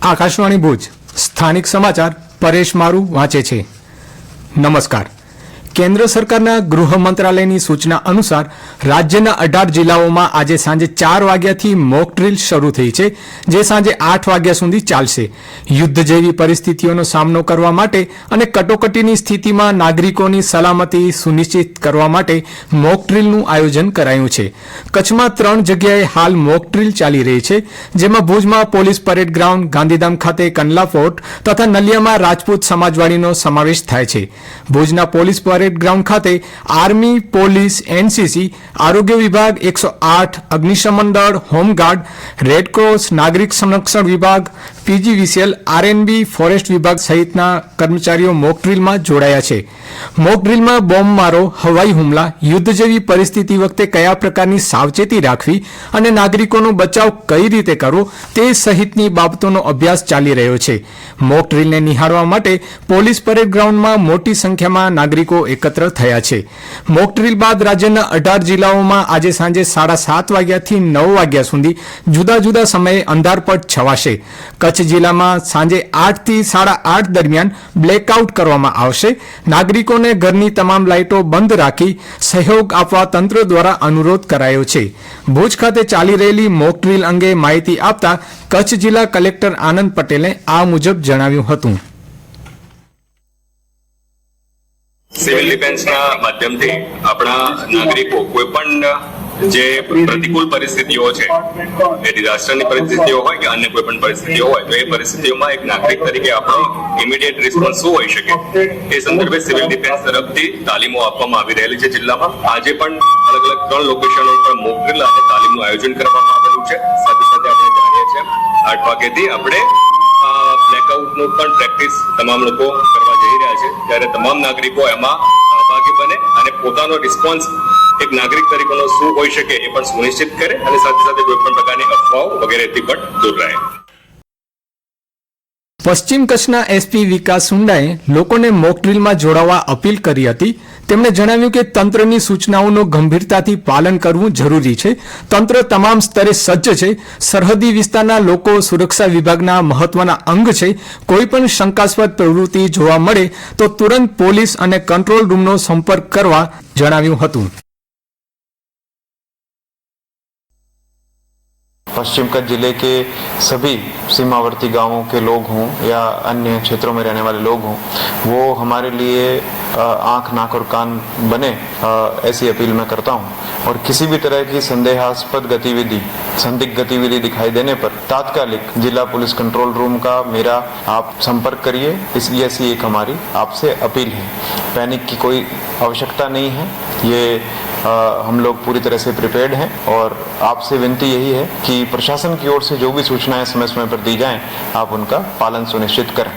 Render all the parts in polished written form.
આકાશવાણી ભુજ સ્થાનિક સમાચાર પરેશ મારુ વાંચે છે। નમસ્કાર। કેન્દ્ર સરકારના ગૃહ મંત્રાલયની સૂચના અનુસાર રાજ્યના 18 જિલ્લાઓમાં આજે સાંજે 4 વાગ્યાથી મોક ડ્રીલ શરૂ થઈ છે, જે સાંજે 8 વાગ્યા સુધી ચાલશે। યુદ્ધ જેવી પરિસ્થિતિઓનો સામનો કરવા માટે અને કટોકટીની સ્થિતિમાં નાગરિકોની સલામતી સુનિશ્ચિત કરવા માટે મોક ડ્રીલનું આયોજન કરાયું છે। કચ્છમાં 3 જગ્યાએ હાલ મોક ડ્રીલ ચાલી રહી છે, જેમાં ભુજમાં પોલીસ પરેડ ગ્રાઉન્ડ, ગાંધીધામ ખાતે કંડલા ફોર્ટ તથા નલિયામાં રાજપૂત સમાજવાડીનો સમાવેશ થાય છે। ભુજના પોલીસ પરેડ ગ્રાઉન્ડ ખાતે આર્મી, પોલીસ, એનસીસી, આરોગ્ય વિભાગ, 108, અગ્નિશમન દળ, હોમગાર્ડ, રેડક્રોસ, નાગરિક સંરક્ષણ વિભાગ, પીજીવીસીએલ, આરએનબી, ફોરેસ્ટ વિભાગ સહિતના કર્મચારીઓ મોક ડ્રીલમાં જોડાયા છે। મોક ડ્રીલમાં બોમ્બમારો, હવાઈ હુમલા, યુદ્ધ જેવી પરિસ્થિતિ વખતે કયા પ્રકારની સાવચેતી રાખવી અને નાગરિકોનો બચાવ કઈ રીતે કરવો તે સહિતની બાબતોનો અભ્યાસ ચાલી રહ્યો છે। મોક ડ્રીલને નિહાળવા માટે પોલીસ પરેડ ગ્રાઉન્ડમાં મોટી સંખ્યામાં નાગરિકો એકત્ર થયા છે। મોક ડ્રીલ બાદ રાજ્યના 18 જિલ્લાઓમાં આજે સાંજે 7:30 વાગ્યાથી 9 વાગ્યા સુધી જુદા જુદા સમયે અંધારપટ છવાશે। કચ્છ જિલ્લામાં સાંજે 8 થી 8:30 દરમિયાન બ્લેકઆઉટ કરવામાં આવશે। નાગરિકોને ઘરની તમામ લાઇટો બંધ રાખી સહયોગ આપવા તંત્ર દ્વારા અનુરોધ કરાયો છે। ભુજ ખાતે ચાલી રહેલી મોક ડ્રીલ અંગે માહિતી આપતા કચ્છ જિલ્લા કલેક્ટર આનંદ પટેલે આ મુજબ જણાવ્યું હતું। સિવિલ ડિફેન્સના માધ્યમથી આપણા નાગરિકો કોઈ પણ જે પ્રતિકૂળ પરિસ્થિતિઓ છે, એ ડિઝાસ્ટરની પરિસ્થિતિઓ હોય કે અન્ય કોઈ પણ પરિસ્થિતિઓ હોય, તો એ પરિસ્થિતિઓમાં એક નાગરિક તરીકે આપણો ઇમિડિયેટ રિસ્પોન્સ શું હોઈ શકે એ સંદર્ભે સિવિલ ડિફેન્સ તરફથી તાલીમો આપવામાં આવી રહેલી છે જિલ્લામાં। આજે પણ અલગ અલગ 3 લોકેશનો પર મોક ડ્રીલ અને તાલીમનું આયોજન કરવામાં આવેલું છે। સાથે સાથે આપણે જાણીએ છીએ 8 વાગ્યાથી આપણે બ્લેકઆઉટનું પણ પ્રેક્ટિસ તમામ લોકો કરવા જઈ રહ્યા છે, ત્યારે તમામ નાગરિકો એમાં સહભાગી બને અને પોતાનો રિસ્પોન્સ એક નાગરિક તરીકેનો શું હોઈ શકે એ પણ સુનિશ્ચિત કરે અને સાથે સાથે કોઈ પણ પ્રકારની અફવાઓ વગેરેથી પણ દૂર રહે। પશ્ચિમ કચ્છના એસપી વિકાસ સુંડાએ લોકોને મોક ડ્રીલમાં જોડાવા અપીલ કરી હતી। તેમણે જણાવ્યું કે તંત્રની સૂચનાઓનું ગંભીરતાથી પાલન કરવું જરૂરી છે। તંત્ર તમામ સ્તરે સજ્જ છે। સરહદી વિસ્તારના લોકો સુરક્ષા વિભાગના મહત્વના અંગ છે। કોઈપણ શંકાસ્પદ પ્રવૃત્તિ જોવા મળે તો તુરંત પોલીસ અને કંટ્રોલ રૂમનો સંપર્ક કરવા જણાવ્યું હતું। पश्चिम कच्छ जिले के सभी सीमावर्ती गांवों के लोग हों या अन्य क्षेत्रों में रहने वाले लोग हों, वो हमारे लिए आंख, नाक और कान बने, ऐसी अपील मैं करता हूं। और किसी भी तरह की संदेहास्पद गतिविधि, संदिग्ध गतिविधि दिखाई देने पर तात्कालिक जिला पुलिस कंट्रोल रूम का मेरा आप संपर्क करिए, इसलिए ऐसी एक हमारी आपसे अपील है। पैनिक की कोई आवश्यकता नहीं है, ये हम लोग पूरी तरह से प्रिपेयर्ड हैं और आपसे विनती यही है कि प्रशासन की ओर से जो भी सूचनाएं समय समय पर दी जाएं, आप उनका पालन सुनिश्चित करें।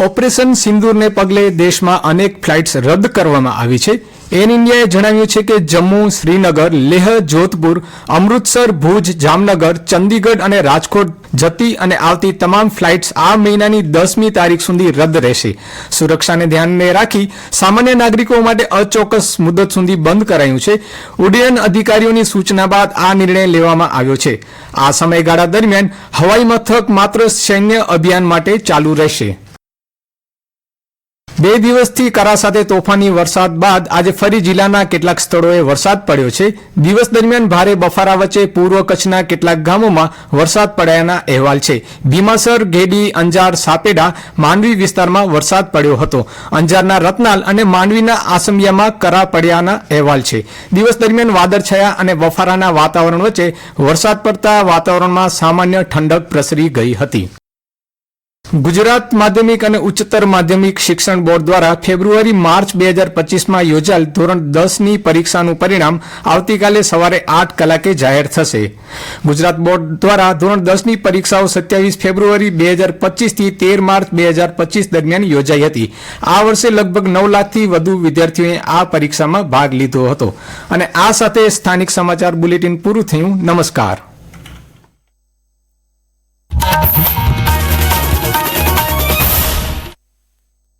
ઓપરેશન સિંદૂરને પગલે દેશમાં અનેક ફ્લાઇટ્સ રદ કરવામાં આવી છે। એર ઇન્ડિયાએ જણાવ્યું છે કે જમ્મુ, શ્રીનગર, લેહ, જોધપુર, અમૃતસર, ભુજ, જામનગર, ચંદીગઢ અને રાજકોટ જતી અને આવતી તમામ ફ્લાઇટ્સ આ મહિનાની 10મી તારીખ સુધી રદ રહેશે। સુરક્ષાને ધ્યાને રાખી સામાન્ય નાગરિકો માટે અચોક્કસ મુદત સુધી બંધ કરાયું છે। ઉડ્ડયન અધિકારીઓની સૂચના બાદ આ નિર્ણય લેવામાં આવ્યો છે। આ સમયગાળા દરમિયાન હવાઈ મથક માત્ર સૈન્ય અભિયાન માટે ચાલુ રહેશે। 2 દિવસથી કરા સાથે તોફાની વરસાદ બાદ આજે ફરી જિલ્લાના કેટલાક સ્થળોએ વરસાદ પડ્યો છે। દિવસ દરમિયાન ભારે બફારા વચ્ચે પૂર્વ કચ્છના કેટલાક ગામોમાં વરસાદ પડ્યાના અહેવાલ છે। ભીમાસર, ગેડી, અંજાર, સાપેડા, માંડવી વિસ્તારમાં વરસાદ પડ્યો હતો। અંજારના રતનાલ અને માંડવીના આસમિયામાં કરા પડ્યાના અહેવાલ છે। દિવસ દરમિયાન વાદળછાયા અને બફારાના વાતાવરણ વચ્ચે વરસાદ પડતા વાતાવરણમાં સામાન્ય ઠંડક પ્રસરી ગઈ હતી। ગુજરાત માધ્યમિક અને ઉચ્ચતર માધ્યમિક શિક્ષણ બોર્ડ દ્વારા ફેબ્રુઆરી-માર્ચ 2025માં યોજાયેલ ધોરણ 10ની પરીક્ષાનું પરિણામ આવતીકાલે સવારે 8 કલાકે જાહેર થશે। ગુજરાત બોર્ડ દ્વારા ધોરણ 10ની પરીક્ષાઓ 27 ફેબ્રુઆરી 2025 થી 13 માર્ચ 2025 દરમિયાન યોજાઈ હતી। આ વર્ષે લગભગ 9 લાખથી વધુ વિદ્યાર્થીઓએ આ પરીક્ષામાં ભાગ લીધો હતો। અને આ સાથે સ્થાનિક સમાચાર બુલેટિન પૂરું થયું। નમસ્કાર।